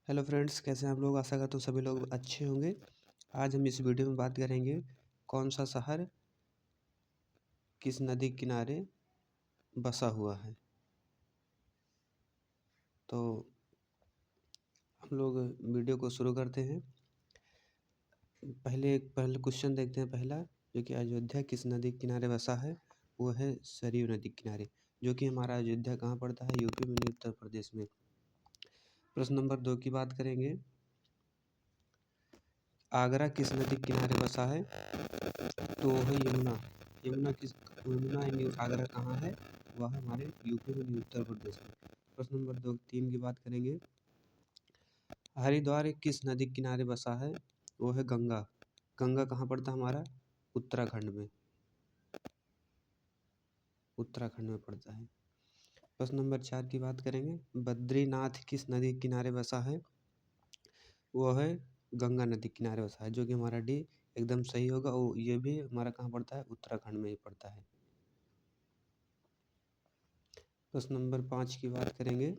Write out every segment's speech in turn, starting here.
Hello friends, कैसे हैं आप लोग। आशा करता हूँ सभी लोग अच्छे होंगे। आज हम इस वीडियो में बात करेंगे कौन सा शहर किस नदी किनारे बसा हुआ है। तो हम लोग वीडियो को शुरू करते हैं। पहले क्वेश्चन देखते हैं। पहला, जो कि अयोध्या किस नदी किनारे बसा है, वो है सरयू नदी किनारे, जो कि हमारा अयोध्या कहाँ पड़ता है, यूपी में, उत्तर प्रदेश में। प्रश्न नंबर 2 की बात करेंगे। आगरा किस नदी किनारे बसा है, तो वह है यमुना। यमुना आगरा कहाँ है, वह हमारे यूपी में, उत्तर प्रदेश में। प्रश्न नंबर 3 की बात करेंगे। हरिद्वार किस नदी किनारे बसा है, वो है गंगा। गंगा कहाँ पड़ता है, हमारा उत्तराखंड में। उत्तराखंड में पड़ता है। प्रश्न नंबर 4 की बात करेंगे। बद्रीनाथ किस नदी किनारे बसा है, वो है गंगा नदी किनारे बसा है, जो कि हमारा डी एकदम सही होगा। वो ये भी हमारा कहाँ पड़ता है, उत्तराखंड में ही पड़ता है। प्रश्न नंबर 5 की बात करेंगे।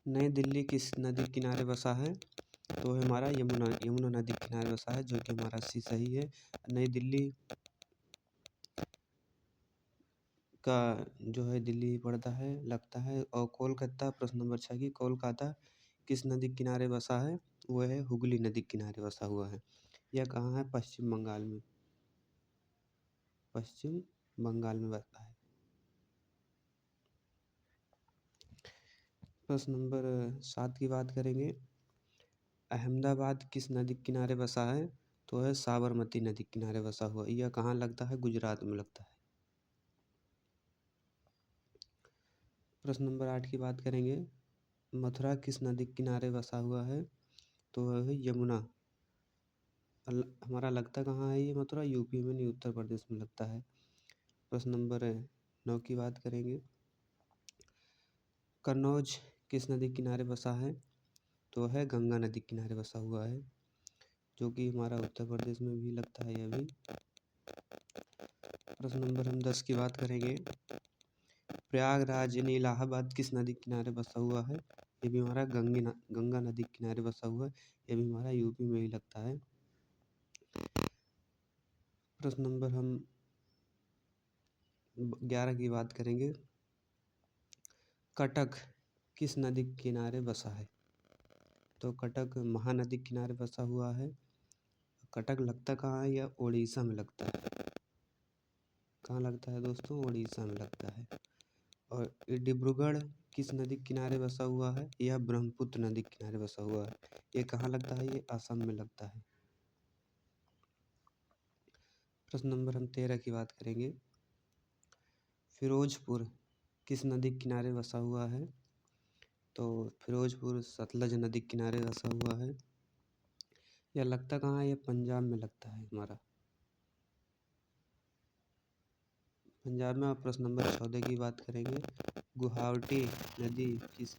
नई दिल्ली किस नदी किनारे बसा है, तो हमारा यमुना नदी किनारे बसा है, जो कि हमारा सी सही है। नई दिल्ली का जो है दिल्ली पड़ता है, लगता है। और कोलकाता, प्रश्न नंबर 6 की, कोलकाता किस नदी किनारे बसा है, वो है हुगली नदी किनारे बसा हुआ है। यह कहाँ है, पश्चिम बंगाल में। पश्चिम बंगाल में बसा है। प्रश्न नंबर 7 की बात करेंगे। अहमदाबाद किस नदी किनारे बसा है, तो है साबरमती नदी किनारे बसा हुआ। यह कहाँ लगता है, गुजरात में लगता है। प्रश्न नंबर 8 की बात करेंगे। मथुरा किस नदी किनारे बसा हुआ है, तो वह है यमुना। हमारा लगता कहाँ है ये मथुरा, यूपी में, नहीं उत्तर प्रदेश में लगता है। प्रश्न नंबर 9 की बात करेंगे। कन्नौज किस नदी किनारे बसा है, तो है गंगा नदी किनारे बसा हुआ है, जो कि हमारा उत्तर प्रदेश में भी लगता है यह भी। प्रश्न नंबर हम 10 की बात करेंगे। प्रयागराज यानी इलाहाबाद किस नदी किनारे बसा हुआ है, ये भी हमारा गंगा नदी किनारे बसा हुआ है। ये भी हमारा यूपी में ही लगता है। प्रश्न नंबर हम 11 की बात करेंगे। कटक किस नदी किनारे बसा है, तो कटक महानदी किनारे बसा हुआ है। कटक लगता कहाँ है, यह उड़ीसा में लगता है। कहाँ लगता है दोस्तों, उड़ीसा में लगता है। और डिब्रूगढ़ किस नदी किनारे बसा हुआ है, यह ब्रह्मपुत्र नदी किनारे बसा हुआ है। ये कहाँ लगता है, ये असम में लगता है। प्रश्न नंबर हम 13 की बात करेंगे। फिरोजपुर किस नदी किनारे बसा हुआ है, तो फिरोजपुर सतलज नदी किनारे बसा हुआ है। यह लगता कहाँ है, यह पंजाब में लगता है हमारा, पंजाब में। आप प्रश्न नंबर 14 की बात करेंगे। गुवाहाटी नदी किस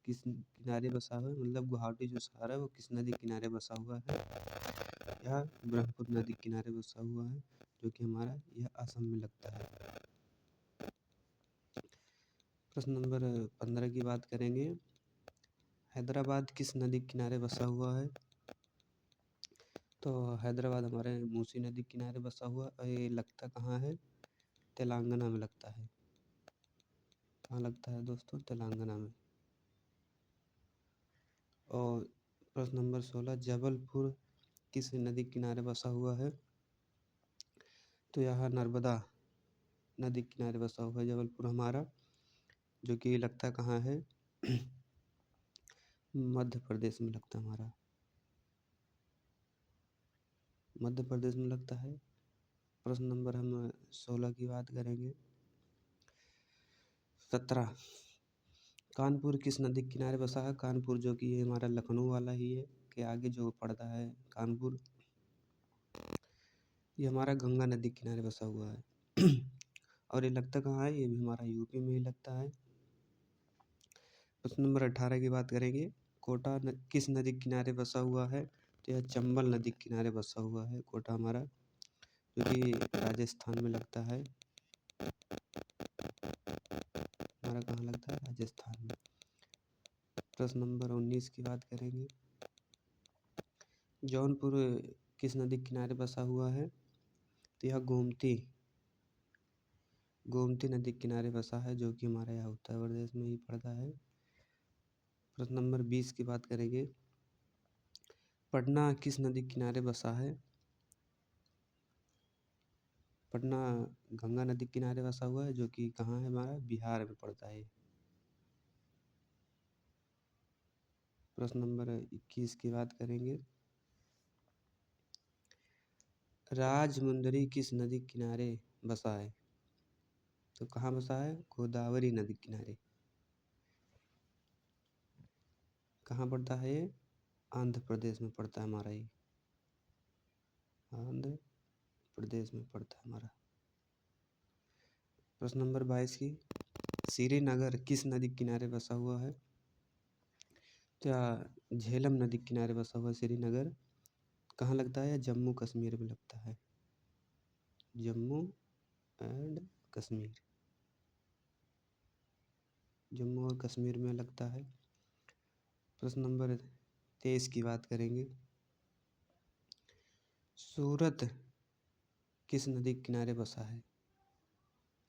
किनारे बसा हुआ है, मतलब गुवाहाटी जो शहर है वो किस नदी किनारे बसा हुआ है, यह ब्रह्मपुत्र नदी किनारे बसा हुआ है, जो कि हमारा यह असम में लगता है। प्रश्न नंबर 15 की बात करेंगे। हैदराबाद किस नदी किनारे बसा हुआ है, तो हैदराबाद हमारे मूसी नदी किनारे बसा हुआ है। ये लगता कहाँ है, तेलंगाना में लगता है। कहाँ लगता है दोस्तों, तेलंगाना में। और प्रश्न नंबर 16, जबलपुर किस नदी किनारे बसा हुआ है, तो यह नर्मदा नदी किनारे बसा हुआ है जबलपुर हमारा, जो कि लगता कहाँ है मध्य प्रदेश में लगता है हमारा, मध्य प्रदेश में लगता है। प्रश्न नंबर हम 16 की बात करेंगे। 17, कानपुर किस नदी किनारे बसा है, कानपुर जो कि ये हमारा लखनऊ वाला ही है, के आगे जो पड़ता है कानपुर, ये हमारा गंगा नदी किनारे बसा हुआ है। और ये लगता कहाँ है, ये भी हमारा यूपी में ही लगता है। प्रश्न नंबर 18 की बात करेंगे। किस नदी किनारे बसा हुआ है, तो यह चंबल नदी किनारे बसा हुआ है कोटा हमारा, जो कि राजस्थान में लगता है। हमारा कहाँ लगता है, राजस्थान में। प्रश्न नंबर 19 की बात करेंगे। जौनपुर किस नदी के किनारे बसा हुआ है? तो यह गोमती नदी के किनारे बसा है, जो कि हमारे यहाँ उत्तर प्रदेश में ही पड़ता है। प्रश्न नंबर 20 की बात करेंगे। पटना किस नदी के किनारे बसा है? पटना गंगा नदी के किनारे बसा हुआ है, जो कि कहाँ है? हमारा बिहार में पड़ता है। प्रश्न नंबर 21 की बात करेंगे। राजमुंदरी किस नदी के किनारे बसा है? तो कहाँ बसा है? गोदावरी नदी के किनारे। कहाँ पड़ता है ये? आंध्र प्रदेश में पड़ता है हमारा ये। आंध्र प्रदेश में पड़ता है हमारा। प्रश्न नंबर 22 की। श्रीनगर किस नदी के किनारे बसा हुआ है? क्या झेलम नदी के किनारे बसा हुआ है श्रीनगर। कहाँ लगता है? जम्मू कश्मीर में लगता है। जम्मू एंड कश्मीर, जम्मू और कश्मीर में लगता है। प्रश्न नंबर 23 की बात करेंगे। सूरत किस नदी के किनारे बसा है?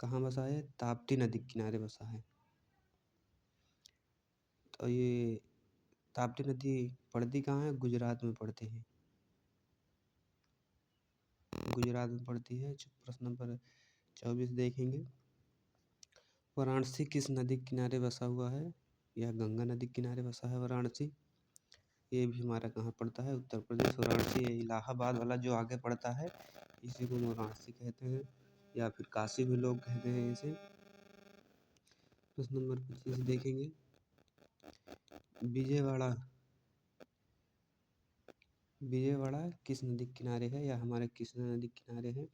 कहाँ बसा है? ताप्ती नदी के किनारे बसा है। तो ये ताप्ती नदी पड़ती कहाँ है? गुजरात में पड़ती है। गुजरात में पड़ती है। प्रश्न नंबर 24 देखेंगे। वाराणसी किस नदी के किनारे बसा हुआ है? यह गंगा नदी के किनारे बसा है वाराणसी। ये भी हमारा कहाँ पड़ता है? उत्तर प्रदेश। वाराणसी इलाहाबाद वाला जो आगे पड़ता है, इसी को वाराणसी कहते हैं, या फिर काशी भी लोग कहते हैं इसे। प्रश्न नंबर 25 देखेंगे। विजयवाड़ा किस नदी के किनारे है, या हमारे कृष्णा नदी के किनारे है?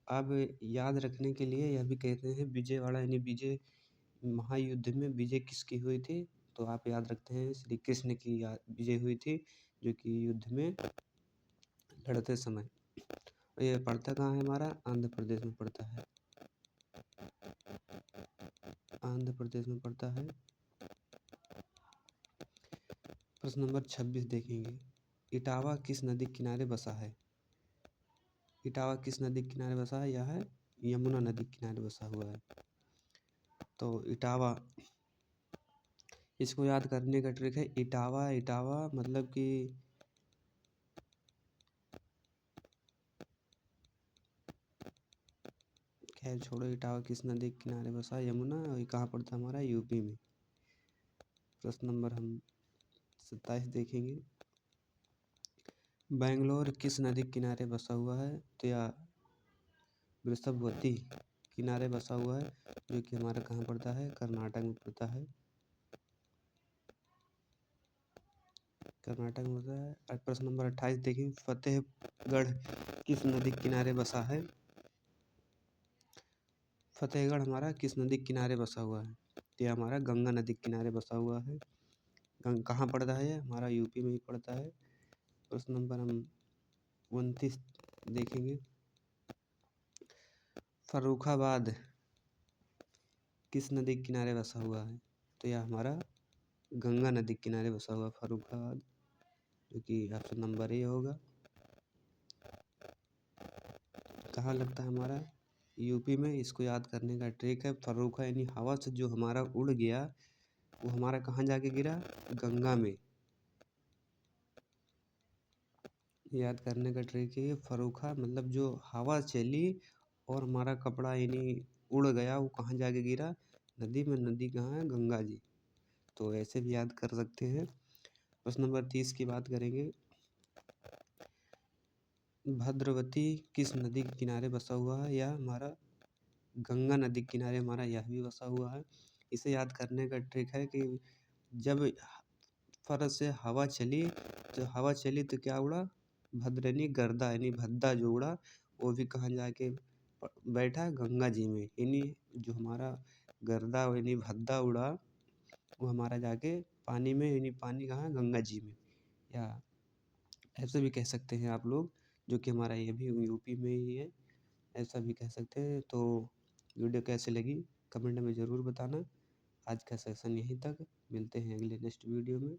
अब याद रखने के लिए यह भी कहते हैं विजयवाड़ा, यानी विजय महायुद्ध में विजय किसकी हुई थी? तो आप याद रखते हैं श्री कृष्ण की विजय हुई थी, जो कि युद्ध में लड़ते समय। और यह पड़ता कहाँ है? हमारा आंध्र प्रदेश में पड़ता है। आंध्र प्रदेश में पड़ता है। प्रश्न नंबर 26 देखेंगे। इटावा किस नदी के किनारे बसा है? इटावा किस नदी के किनारे बसा है? यह है यमुना नदी के किनारे बसा हुआ है। तो इटावा, इसको याद करने का ट्रिक है इटावा। इटावा मतलब कि खैर छोड़ो। इटावा किस नदी के किनारे बसा है? यमुना। और ये कहाँ पड़ता है? हमारा यूपी में। प्रश्न नंबर हम 27 देखेंगे। बेंगलोर किस नदी के किनारे बसा हुआ है? तो या वृषभवती किनारे बसा हुआ है, जो कि हमारा कहाँ पड़ता है? कर्नाटक में पड़ता है। कर्नाटक में होता है। प्रश्न नंबर 28 देखिए। फतेहगढ़ किस नदी के किनारे बसा है? फतेहगढ़ हमारा किस नदी के किनारे बसा हुआ है? ये हमारा गंगा नदी के किनारे बसा हुआ है। कहाँ पड़ता है? हमारा यूपी में ही पड़ता है। प्रश्न नंबर हम 29 देखेंगे। फर्रुखाबाद किस नदी के किनारे बसा हुआ है? तो यह हमारा गंगा नदी के किनारे बसा हुआ फर्रुखाबाद, जो कि ऑप्शन नंबर ए होगा। कहाँ लगता है? हमारा यूपी में। इसको याद करने का ट्रिक है फर्रुखा, यानी हवा से जो हमारा उड़ गया, वो हमारा कहाँ जाके गिरा? गंगा में। याद करने का ट्रिक है फर्रुखा मतलब जो हवा चली और हमारा कपड़ा यानी उड़ गया, वो कहाँ जाके गिरा? नदी में। नदी कहाँ है? गंगा जी। तो ऐसे भी याद कर सकते हैं। प्रश्न नंबर 30 की बात करेंगे। भद्रवती किस नदी के किनारे बसा हुआ है? यह हमारा गंगा नदी के किनारे हमारा यह भी बसा हुआ है। इसे याद करने का ट्रिक है कि जब फर्श से हवा चली, तो हवा चली तो क्या उड़ा? भद्र यानी गर्दा, यानी भद्दा जो उड़ा, वो भी कहाँ जाके बैठा? गंगा जी में। यानी जो हमारा गर्दा यानी भद्दा उड़ा, वो हमारा जाके पानी में, यानी पानी कहाँ? गंगा जी में। या ऐसे भी कह सकते हैं आप लोग, जो कि हमारा ये भी यूपी में ही है, ऐसा भी कह सकते हैं। तो वीडियो कैसे लगी कमेंट में ज़रूर बताना। आज का सेशन यहीं तक, मिलते हैं अगले नेक्स्ट वीडियो में।